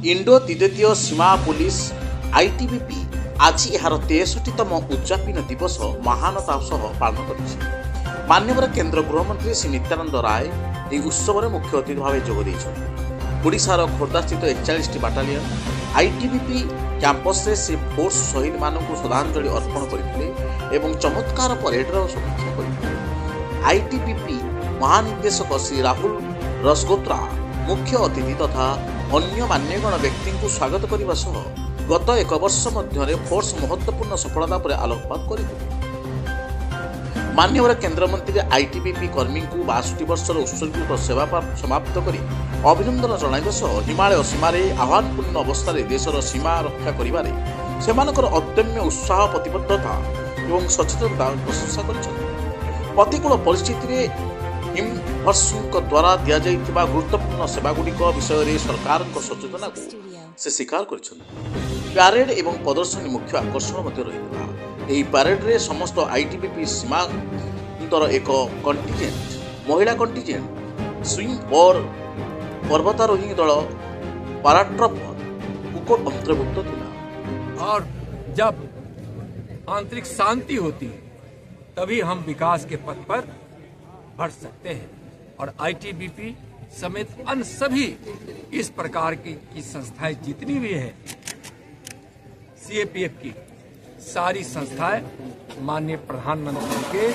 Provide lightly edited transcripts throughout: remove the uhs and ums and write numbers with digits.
Indo तिब्बतीय सीमा police ITBP आज यार 63तम उद्यापन दिवस महानता सह पालन कर माननीय केंद्र गृहमंत्री श्री नित्यानंद राय यह उत्सव में मुख्य अतिथि भाव जोगद ओडिशार खोर्धा स्थित 41 बाटालियन आईटीबीपी कैंपस रे से फोर्स शहीद मानक श्रद्धांजलि अर्पण करते चमत्कार परेडर समीक्षा करते। आईटीबीपी महानिर्देशक श्री राहुल रसगोत्रा मुख्य अतिथि तथा अन्य मान्यगण व्यक्ति को स्वागत करने सह गत एक वर्ष मध्य फोर्स महत्वपूर्ण सफलता पर आलोकपात करते। माननीय केंद्रमंत्री आईटीबीपी कर्मी को 62 वर्षर उत्सर्गित सेवा समाप्त कर अभिनंदन जणाइबा सह हिमालय सीमारे आह्वानपूर्ण अवस्था देशर सीमा रक्षा करिबारे सेमानकर अदम्य उत्साह प्रतिबद्धता एवं सचेतनता प्रशंसा कर प्रतिकूल परिस्थिति हिमहर्षुଙ୍କ द्वारा दिया जाइथिबा गुरुत्वपूर्ण सेवागुड़िक विषय सरकार सचेतना को से स्वीकार कर प्यारेड एवं प्रदर्शनी मुख्य आकर्षण रही। यही प्यारेड रे समस्त आईटीबीपी सीमांतर एक कंटिजेंट महिला कंटिजेंट स्विंग और पर्वतारोही दल पाराट्रपर कुकोट अंतर्भुक्त थिला। और जब आंतरिक शांति होती है तभी हम विकास के पथ पर बढ़ सकते हैं और आईटीबीपी समेत अन्य सभी इस प्रकार की संस्थाएं जितनी भी है सीएपीएफ की सारी संस्थाएं माननीय प्रधानमंत्री के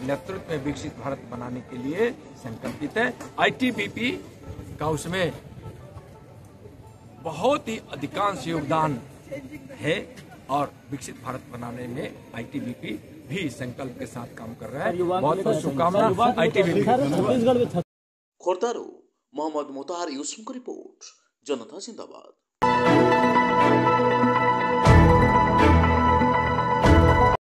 नेतृत्व में विकसित भारत बनाने के लिए संकल्पित है। आईटीबीपी का उसमें बहुत ही अधिकांश योगदान है और विकसित भारत बनाने में आईटीबीपी भी संकल्प के साथ काम कर रहा है। बहुत बहुत शुभकामना आईटीबीपी। खोर्धारू मोहम्मद मुताहार यूसुफ की रिपोर्ट, जनता जिंदाबाद।